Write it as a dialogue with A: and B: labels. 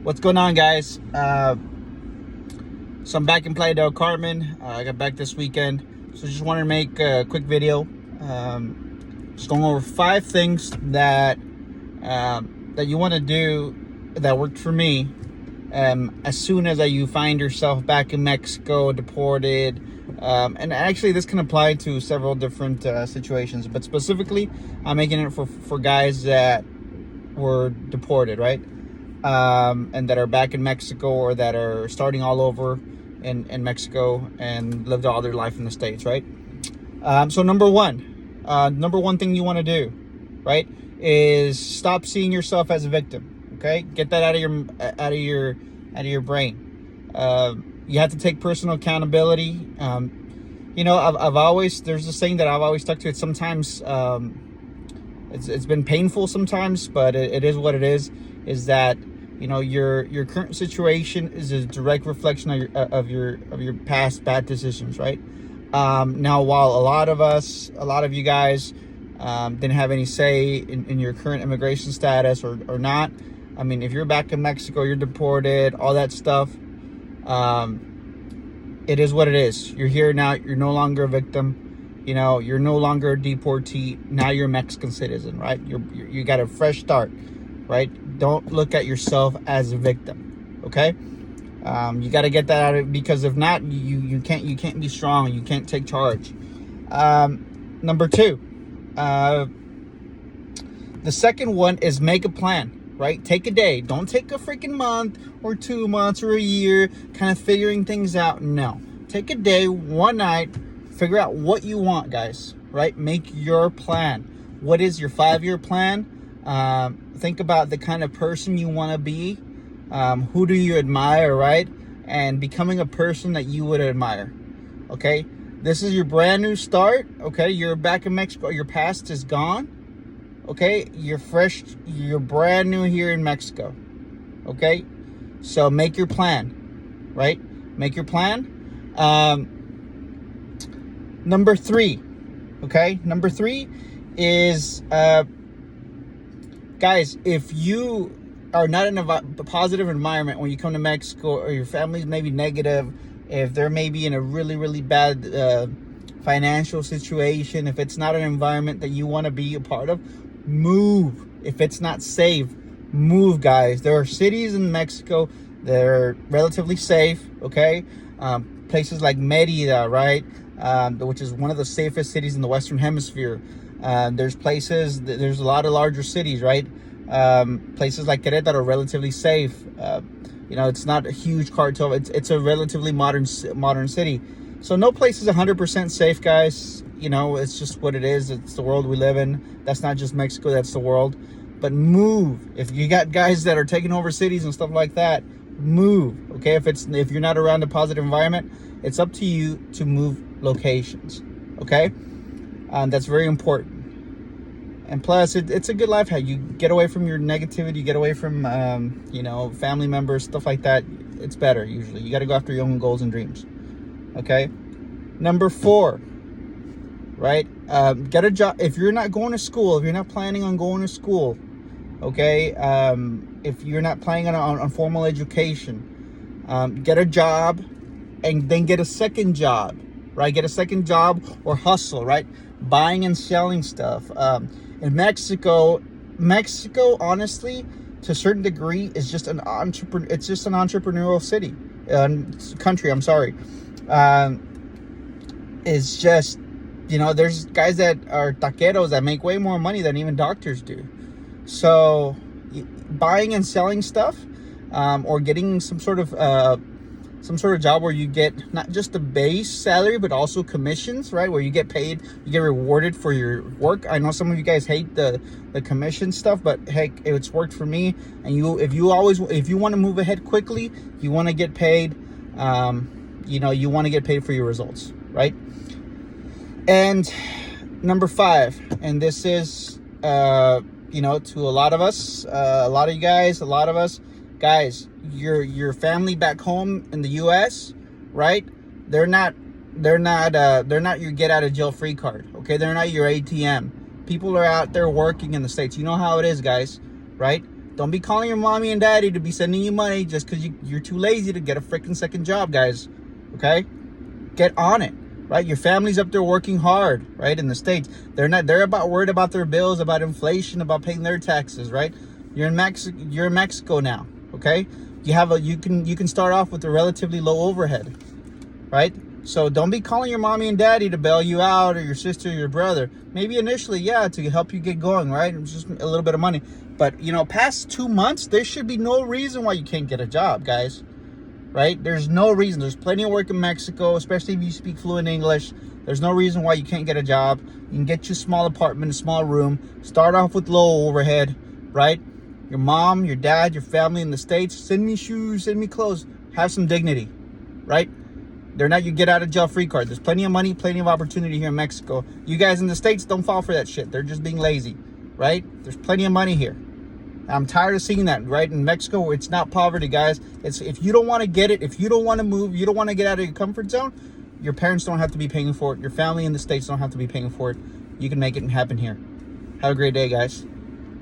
A: What's going on, guys? So I'm back in Playa del Carmen. I got back this weekend, so just wanted to make a quick video. Just going over 5 things that you want to do that worked for me. As soon as you find yourself back in Mexico, deported, and actually this can apply to several different situations, but specifically, I'm making it for guys that were deported, right? And that are back in Mexico, or that are starting all over in Mexico and lived all their life in the States, right? So number one thing you want to do, right, is stop seeing yourself as a victim. Okay, get that out of your brain. You have to take personal accountability. I've always, there's this saying that I've always stuck to it. Sometimes it's been painful sometimes, but it is what it is. Is that your current situation is a direct reflection of your past bad decisions, right? Now, while a lot of you guys didn't have any say in your current immigration status or not, I mean, if you're back in Mexico, you're deported, all that stuff, it is what it is. You're here now. You're no longer a victim. You're no longer a deportee. Now you're a Mexican citizen, right? You got a fresh start, right? Don't look at yourself as a victim, okay? You got to get that out of it, because if not, you can't be strong. You can't take charge. Number 2, the second one is make a plan, right? Take a day. Don't take a freaking month or 2 months or a year kind of figuring things out. No, take a day, one night, figure out what you want, guys, right? Make your plan. What is your 5-year plan? Think about the kind of person you want to be. Who do you admire, right? And becoming a person that you would admire. Okay, this is your brand new start. Okay, you're back in Mexico. Your past is gone. Okay, you're fresh. You're brand new here in Mexico. Okay, so make your plan, right? Make your plan. Number 3. Okay, number 3 is guys, if you are not in a positive environment when you come to Mexico, or your family's maybe negative, if they're maybe in a really, really bad financial situation, if it's not an environment that you want to be a part of, move. If it's not safe, move, guys. There are cities in Mexico that are relatively safe, okay? Places like Mérida, right? Which is one of the safest cities in the Western Hemisphere. There's a lot of larger cities, right? Places like Querétaro are relatively safe. It's not a huge cartel. It's a relatively modern city. So no place is 100% safe, guys. It's just what it is. It's the world we live in. That's not just Mexico, that's the world. But move. If you got guys that are taking over cities and stuff like that, move. Okay, if you're not around a positive environment, it's up to you to move locations. Okay, that's very important. And plus, it's a good life hack. You get away from your negativity. You get away from family members, stuff like that. It's better usually. You got to go after your own goals and dreams. Okay. Number 4, right? Get a job. If you're not going to school, if you're not planning on going to school, okay. If you're not planning on formal education, get a job, and then get a second job, right? Get a second job or hustle, right? Buying and selling stuff. In Mexico, honestly, to a certain degree, is just it's just an entrepreneurial country. I'm sorry. It's just, there's guys that are taqueros that make way more money than even doctors do. So, buying and selling stuff, or getting some sort of job where you get not just the base salary, but also commissions, right? Where you get paid, you get rewarded for your work. I know some of you guys hate the commission stuff, but heck, it's worked for me. And if you want to move ahead quickly, you want to get paid. You want to get paid for your results, right? And number 5, and this is to a lot of us, a lot of you guys, a lot of us. Guys, your family back home in the U.S., right? They're not your get out of jail free card. Okay, they're not your ATM. People are out there working in the States. You know how it is, guys, right? Don't be calling your mommy and daddy to be sending you money just because you're too lazy to get a freaking second job, guys. Okay? Get on it, right? Your family's up there working hard, right? In the States, they're about worried about their bills, about inflation, about paying their taxes, right? You're in Mexico now, okay? You can start off with a relatively low overhead, right? So don't be calling your mommy and daddy to bail you out, or your sister or your brother. Maybe initially, yeah, to help you get going, right? It's just a little bit of money. But, past 2 months, there should be no reason why you can't get a job, guys. Right? There's no reason. There's plenty of work in Mexico, especially if you speak fluent English. There's no reason why you can't get a job. You can get you a small apartment, a small room. Start off with low overhead, right? Your mom, your dad, your family in the States, send me shoes, send me clothes. Have some dignity, right? They're not your get out of jail free card. There's plenty of money, plenty of opportunity here in Mexico. You guys in the States, don't fall for that shit. They're just being lazy, right? There's plenty of money here. I'm tired of seeing that, right? In Mexico, it's not poverty, guys. It's if you don't want to get it, if you don't want to move, you don't want to get out of your comfort zone, your parents don't have to be paying for it. Your family in the States don't have to be paying for it. You can make it happen here. Have a great day, guys.